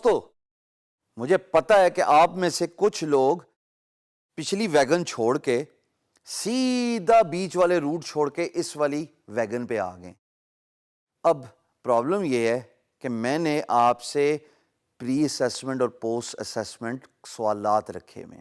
دوستو مجھے پتا ہے کہ آپ میں سے کچھ لوگ پچھلی ویگن چھوڑ کے سیدھا بیچ والے روٹ چھوڑ کے اس والی ویگن پہ آ گئے. اب پرابلم یہ ہے کہ میں نے آپ سے پری اسیسمنٹ اور پوسٹ اسیسمنٹ سوالات رکھے ہوئے.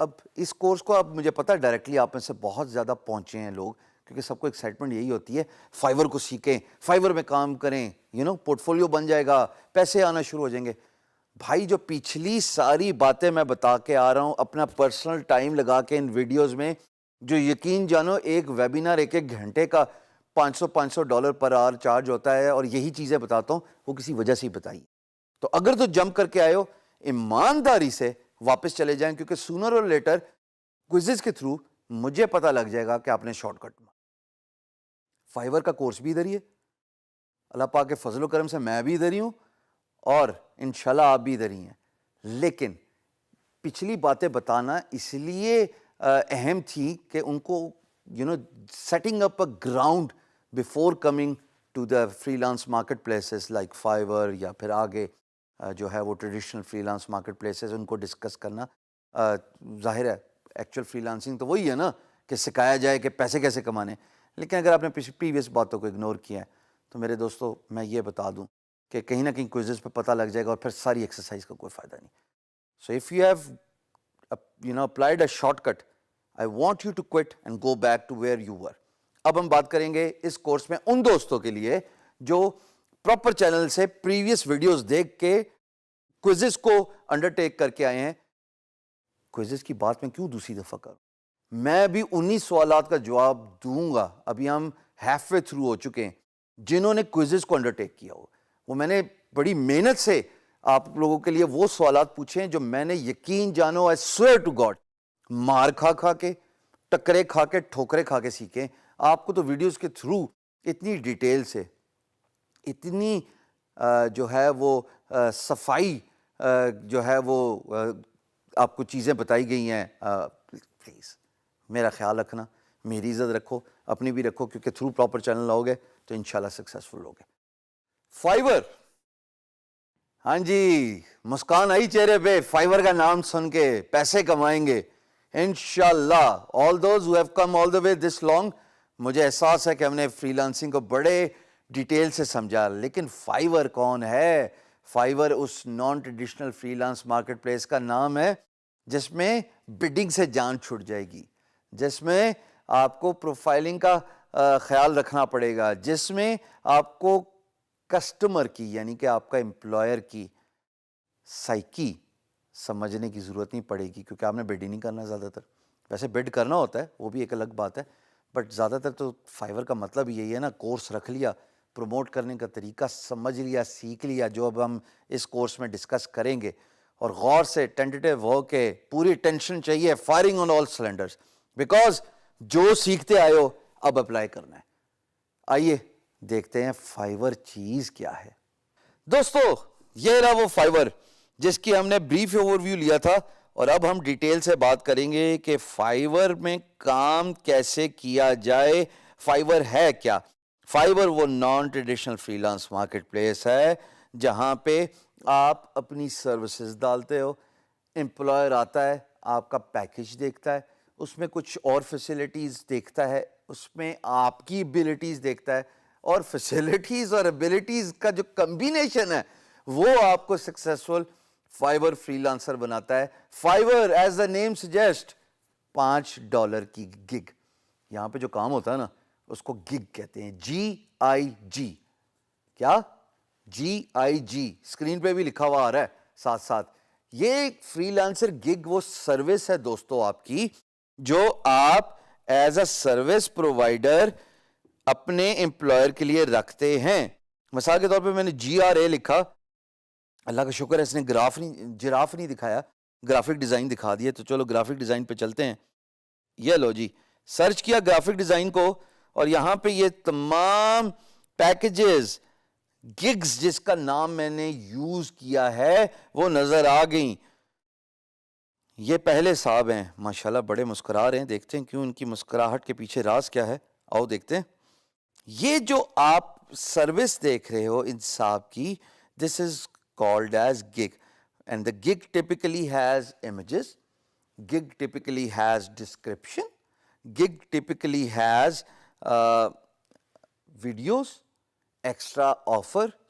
اب اس کورس کو اب مجھے پتا ڈائریکٹلی آپ میں سے بہت زیادہ پہنچے ہیں لوگ, کیونکہ سب کو ایکسائٹمنٹ یہی ہوتی ہے فائیور کو سیکھیں, فائیور میں کام کریں, پورٹ فولیو بن جائے گا, پیسے آنا شروع ہو جائیں گے. بھائی جو پچھلی ساری باتیں میں بتا کے آ رہا ہوں اپنا پرسنل ٹائم لگا کے ان ویڈیوز میں, جو یقین جانو ایک ویبینار ایک گھنٹے کا $500 پر آور چارج ہوتا ہے, اور یہی چیزیں بتاتا ہوں وہ کسی وجہ سے ہی بتائی. تو اگر تو جمپ کر کے آئے ہو ایمانداری سے واپس چلے جائیں, کیونکہ سونر اور لیٹر کوئزز کے تھرو مجھے پتا لگ جائے گا کہ آپ نے شارٹ کٹ میں. فائیور کا کورس بھی ادھر ہی ہے, اللہ پاک کے فضل و کرم سے میں بھی ادھر ہی ہوں, اور انشاءاللہ آپ بھی ادھر ہی ہیں. لیکن پچھلی باتیں بتانا اس لیے اہم تھی کہ ان کو setting up a ground before coming to the freelance marketplaces like Fiverr, یا پھر آگے جو ہے وہ traditional freelance marketplaces, ان کو ڈسکس کرنا. ظاہر ہے ایکچوئل فری لانسنگ تو وہی ہے نا کہ سکھایا جائے کہ پیسے کیسے کمانے. لیکن اگر آپ نے پریویس باتوں کو اگنور کیا ہے تو میرے دوستو میں یہ بتا دوں کہ کہیں نہ کہیں کوئزز پہ پتہ لگ جائے گا, اور پھر ساری ایکسرسائز کا کوئی فائدہ نہیں. So if you have applied a short cut, I want you to quit and go back to where you were. اب ہم بات کریں گے اس کورس میں ان دوستوں کے لیے جو پراپر چینل سے پریویس ویڈیوز دیکھ کے کوئزز کو انڈرٹیک کر کے آئے ہیں. کوئزز کی بات میں کیوں دوسری دفعہ کروں, میں بھی 19 سوالات کا جواب دوں گا. ابھی ہم ہیف وے تھرو ہو چکے ہیں. جنہوں نے کوئزز کو انڈرٹیک کیا ہو, وہ میں نے بڑی محنت سے آپ لوگوں کے لیے وہ سوالات پوچھے ہیں جو میں نے یقین جانو آئی سویئر ٹو گاڈ مار کھا کے, ٹکرے کھا کے, ٹھوکرے کھا کے سیکھیں. آپ کو تو ویڈیوز کے تھرو اتنی ڈیٹیل سے, اتنی جو ہے وہ صفائی جو ہے وہ آپ کو چیزیں بتائی گئی ہیں. پلیز میرا خیال رکھنا, میری عزت رکھو, اپنی بھی رکھو, کیونکہ تھرو پراپر چینل لاؤ گے تو انشاءاللہ سکسیسفل ہوگے. فائیور, ہاں جی مسکان آئی چہرے پہ فائیور کا نام سن کے. پیسے کمائیں گے انشاءاللہ. All those who have come all the way this long, مجھے احساس ہے کہ ہم نے فری لانسنگ کو بڑے ڈیٹیل سے سمجھا. لیکن فائیور کون ہے؟ فائیور اس non traditional freelance marketplace کا نام ہے جس میں بڈنگ سے جان چھوٹ جائے گی, جس میں آپ کو پروفائلنگ کا خیال رکھنا پڑے گا, جس میں آپ کو کسٹمر کی یعنی کہ آپ کا امپلائر کی سائیکی سمجھنے کی ضرورت نہیں پڑے گی, کیونکہ آپ نے بڈ ہی نہیں کرنا. زیادہ تر ویسے بڈ کرنا ہوتا ہے, وہ بھی ایک الگ بات ہے, بٹ زیادہ تر تو فائیور کا مطلب یہی ہے نا, کورس رکھ لیا, پروموٹ کرنے کا طریقہ سمجھ لیا, سیکھ لیا, جو اب ہم اس کورس میں ڈسکس کریں گے. اور غور سے ٹینٹیٹیو ہو کے پوری ٹینشن چاہیے, firing on all cylinders, because جو سیکھتے آئے ہو اب اپلائی کرنا ہے. آئیے دیکھتے ہیں فائیور چیز کیا ہے. دوستو یہ رہا وہ فائیور جس کی ہم نے بریف اوور ویو لیا تھا, اور اب ہم ڈیٹیل سے بات کریں گے کہ فائیور میں کام کیسے کیا جائے. فائیور ہے کیا؟ فائیور وہ naan traditional freelance market place ہے جہاں پہ آپ اپنی سروسز ڈالتے ہو, امپلائر آتا ہے, آپ کا پیکج دیکھتا ہے, اس میں کچھ اور فیسلٹیز دیکھتا ہے, اس میں آپ کی ایبلٹیز دیکھتا ہے, اور فیسلٹیز اور ایبلٹیز کا جو کمبینیشن ہے وہ آپ کو سکسیسفل فائیور فری لانسر بناتا ہے. فائیور ایز دا نیم سجیسٹ $5 کی گگ. یہاں پہ جو کام ہوتا ہے نا اس کو گگ کہتے ہیں, GIG. کیا؟ GIG. اسکرین پہ بھی لکھا ہوا آ رہا ہے ساتھ ساتھ. یہ فری لانسر گگ وہ سروس ہے دوستو آپ کی جو آپ ایز اے سروس پرووائڈر اپنے امپلائر کے لیے رکھتے ہیں. مثال کے طور پہ میں نے GRA لکھا, اللہ کا شکر ہے اس نے جراف نہیں دکھایا, گرافک ڈیزائن دکھا دیا. تو چلو گرافک ڈیزائن پہ چلتے ہیں. یہ لو جی, سرچ کیا گرافک ڈیزائن کو, اور یہاں پہ یہ تمام پیکجز گگز جس کا نام میں نے یوز کیا ہے وہ نظر آ گئیں. یہ پہلے صاحب ہیں ماشاءاللہ, بڑے مسکرا رہے ہیں. دیکھتے ہیں کیوں, ان کی مسکراہٹ کے پیچھے راز کیا ہے, آؤ دیکھتے ہیں. یہ جو آپ سروس دیکھ رہے ہو ان صاحب کی, دس از called as gig. And the gig typically has images, gig typically has description, gig typically has videos, extra offer,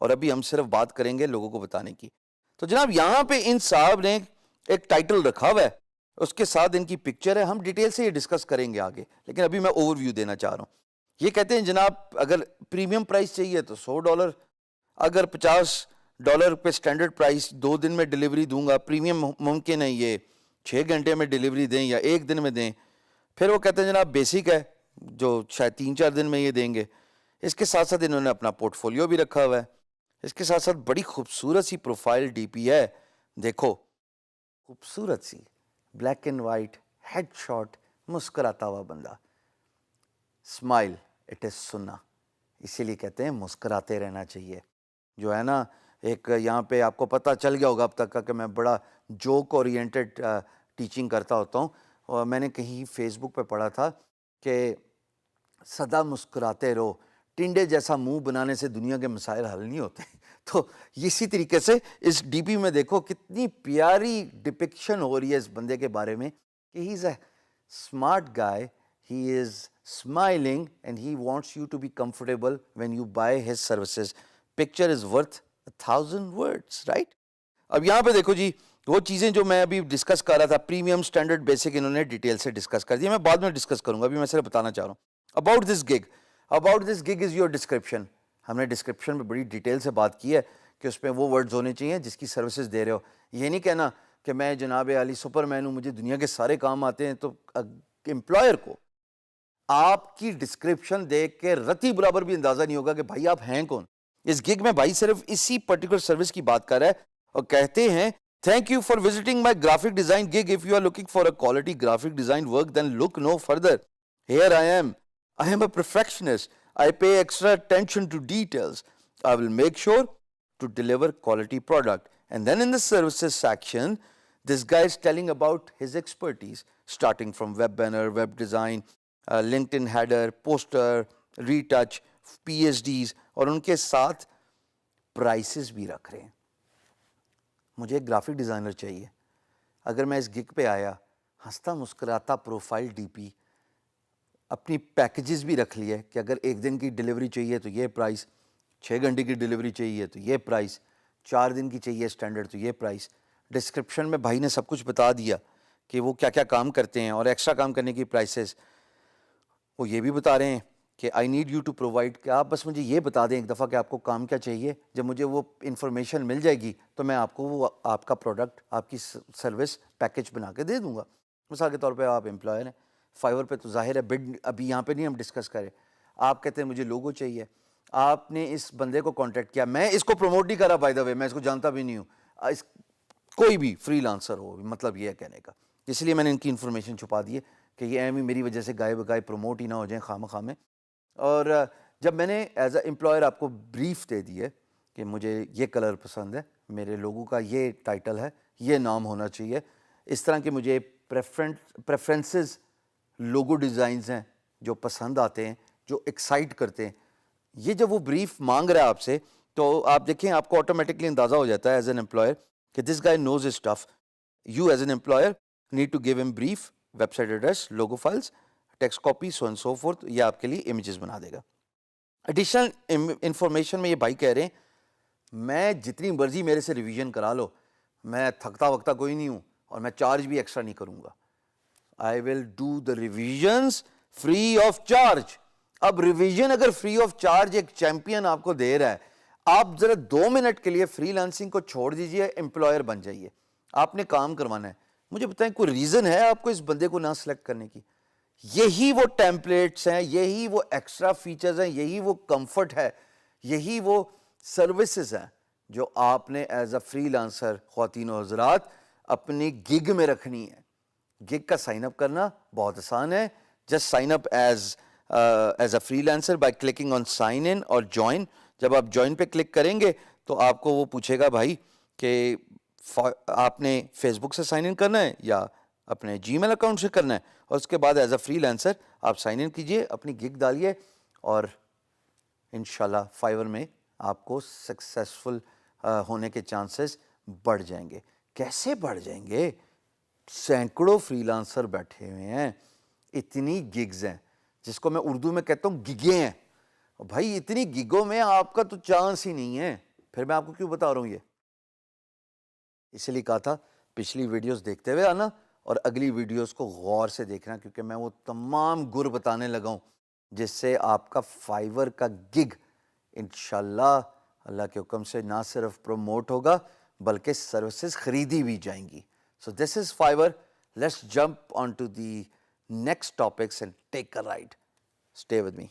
اور ابھی ہم صرف بات کریں گے لوگوں کو بتانے کی. تو جناب یہاں پہ ان صاحب نے ایک ٹائٹل رکھا ہوا ہے, اس کے ساتھ ان کی پکچر ہے. ہم ڈیٹیل سے یہ ڈسکس کریں گے آگے, لیکن ابھی میں اوور ویو دینا چاہ رہا ہوں. یہ کہتے ہیں جناب اگر پریمیم پرائس چاہیے تو $100, اگر $50 پہ اسٹینڈرڈ پرائس 2 دن میں ڈیلیوری دوں گا, پریمیم ممکن ہے یہ 6 گھنٹے میں ڈیلیوری دیں یا 1 دن میں دیں. پھر وہ کہتے ہیں جناب بیسک ہے جو شاید 3-4 دن میں یہ دیں گے. اس کے ساتھ ساتھ انہوں نے اپنا پورٹ فولیو بھی رکھا ہوا ہے. اس کے ساتھ ساتھ بڑی خوبصورت سی پروفائل ڈی پی ہے, دیکھو خوبصورت سی black and white head shot, مسکراتا ہوا بندہ, اسمائل اٹ از سننا. اسی لیے کہتے ہیں مسکراتے رہنا چاہیے. جو ہے نا ایک یہاں پہ آپ کو پتہ چل گیا ہوگا اب تک کا کہ میں بڑا جوک اورینٹڈ ٹیچنگ کرتا ہوتا ہوں, اور میں نے کہیں فیس بک پہ پڑھا تھا کہ سدا مسکراتے رہو, ٹنڈے جیسا منہ بنانے سے دنیا کے مسائل حل نہیں ہوتے. تو اسی طریقے سے اس ڈی پی میں دیکھو کتنی پیاری ڈپکشن ہو رہی ہے اس بندے کے بارے میں کہ he is a smart guy, he is smiling and he wants you to be comfortable when you buy his services. Picture is worth 1000 words, right. اب یہاں پہ دیکھو جی وہ چیزیں جو میں ابھی ڈسکس کر رہا تھا, پریمیم, اسٹینڈرڈ, بیسک, انہوں نے ڈیٹیل سے ڈسکس کر دیا. میں بعد میں ڈسکس کروں گا, ابھی میں صرف بتانا چاہ رہا ہوں about this gig. About this gig is your description. ہم نے ڈسکرپشن میں بڑی ڈیٹیل سے بات کی ہے کہ اس میں وہ ورڈز ہونے چاہیے جس کی سروسز دے رہے ہو. یہ نہیں کہنا کہ میں جناب علی سپر مین ہوں, مجھے دنیا کے سارے کام آتے ہیں. تو امپلائر کو آپ کی ڈسکرپشن دیکھ کے رتی برابر بھی اندازہ نہیں ہوگا کہ بھائی آپ ہیں کون. اس گگ میں بھائی صرف اسی پرٹیکولر سروس کی بات کر رہا ہے, اور کہتے ہیں thank you for visiting my graphic design gig. If you are looking for a quality graphic design work then look no further. Here I am a perfectionist. I pay extra attention to details. I will make sure to deliver quality product. And then in the services section, this guy is telling about his expertise, starting from web banner, web design, LinkedIn header, poster, retouch, PhDs, اور ان کے ساتھ prices بھی رکھ رہے ہیں. مجھے ایک graphic designer چاہیے. اگر میں اس گگ پہ آیا, ہنستا مسکراتا پروفائل ڈی پی, اپنی پیکیجز بھی رکھ لیے کہ اگر 1 دن کی ڈیلیوری چاہیے تو یہ پرائس, 6 گھنٹے کی ڈیلیوری چاہیے تو یہ پرائس, 4 دن کی چاہیے اسٹینڈرڈ تو یہ پرائس. ڈسکرپشن میں بھائی نے سب کچھ بتا دیا کہ وہ کیا کیا کام کرتے ہیں اور ایکسٹرا کام کرنے کی پرائسز. وہ یہ بھی بتا رہے ہیں کہ I need you to provide, کہ آپ بس مجھے یہ بتا دیں ایک دفعہ کہ آپ کو کام کیا چاہیے. جب مجھے وہ انفارمیشن مل جائے گی تو میں آپ کو وہ آپ کا پروڈکٹ, آپ کی سروس پیکیج بنا کے دے دوں گا. مثال کے طور پہ آپ امپلائر ہیں, فائیور پہ تو ظاہر ہے بڈ ابھی یہاں پہ نہیں ہم ڈسکس کریں. آپ کہتے ہیں مجھے لوگو چاہیے, آپ نے اس بندے کو کانٹیکٹ کیا, میں اس کو پروموٹ نہیں کرا بائی دا وے, میں اس کو جانتا بھی نہیں ہوں, کوئی بھی فری لانسر ہو, مطلب یہ ہے کہنے کا. اس لیے میں نے ان کی انفارمیشن چھپا دی ہے کہ یہ ایم ہی میری وجہ سے گائے بگائے پروموٹ ہی نہ ہو جائیں خواہ میں. اور جب میں نے ایز اے امپلائر آپ کو بریف دے دی ہے کہ مجھے یہ کلر پسند ہے, میرے لوگوں کا یہ ٹائٹل ہے, یہ نام ہونا چاہیے, اس طرح کے مجھے پریفرنسز لوگو ڈیزائنز ہیں جو پسند آتے ہیں, جو ایکسائٹ کرتے ہیں, یہ جب وہ بریف مانگ رہا ہے آپ سے تو آپ دیکھیں آپ کو آٹومیٹکلی اندازہ ہو جاتا ہے ایز این امپلائر کہ this guy knows his stuff. You as an employer need to give him brief, website address, logo files, text copy, so and so forth. یہ آپ کے لیے امیجز بنا دے گا. ایڈیشنل انفارمیشن میں یہ بھائی کہہ رہے ہیں میں جتنی مرضی میرے سے ریویژن کرا لو, میں تھکتا وقتا کوئی نہیں ہوں اور میں چارج بھی ایکسٹرا نہیں کروں گا. I will do the revisions free of charge. اب ریویژن اگر فری آف چارج ایک چیمپئن آپ کو دے رہا ہے, آپ ذرا 2 منٹ کے لیے فری لانسنگ کو چھوڑ دیجئے, امپلائر بن جائیے, آپ نے کام کروانا ہے. مجھے بتائیں کوئی ریزن ہے آپ کو اس بندے کو نہ سلیکٹ کرنے کی؟ یہی وہ ٹیمپلیٹس ہیں, یہی وہ ایکسٹرا فیچرز ہیں, یہی وہ کمفرٹ ہے, یہی وہ سروسز ہیں جو آپ نے ایز اے فری لانسر خواتین و حضرات اپنی گگ میں رکھنی ہے. گگ کا سائن اپ کرنا بہت آسان ہے. Just sign up as a freelancer by clicking on sign in اور جوائن. جب آپ جوائن پہ کلک کریں گے تو آپ کو وہ پوچھے گا بھائی کہ آپ نے فیس بک سے سائن ان کرنا ہے یا اپنے جی میل اکاؤنٹ سے کرنا ہے, اور اس کے بعد ایز اے فری لانسر آپ سائن ان کیجئے, اپنی گگ ڈالیے, اور انشاءاللہ فائیور میں آپ کو سکسیسفل ہونے کے چانسز بڑھ جائیں گے. کیسے بڑھ جائیں گے؟ سینکڑوں فری لانسر بیٹھے ہوئے ہیں, اتنی گگز ہیں جس کو میں اردو میں کہتا ہوں گگیں ہیں. بھائی اتنی گگوں میں آپ کا تو چانس ہی نہیں ہے. پھر میں آپ کو کیوں بتا رہا ہوں یہ؟ اس لیے کہا تھا پچھلی ویڈیوز دیکھتے ہوئے آنا اور اگلی ویڈیوز کو غور سے دیکھنا, کیونکہ میں وہ تمام گر بتانے لگا ہوں جس سے آپ کا فائیور کا گگ انشاءاللہ اللہ کے حکم سے نہ صرف پروموٹ ہوگا بلکہ سروسز خریدی بھی جائیں گی. So this is Fiverr. Let's jump on to the next topics and take a ride. Stay with me.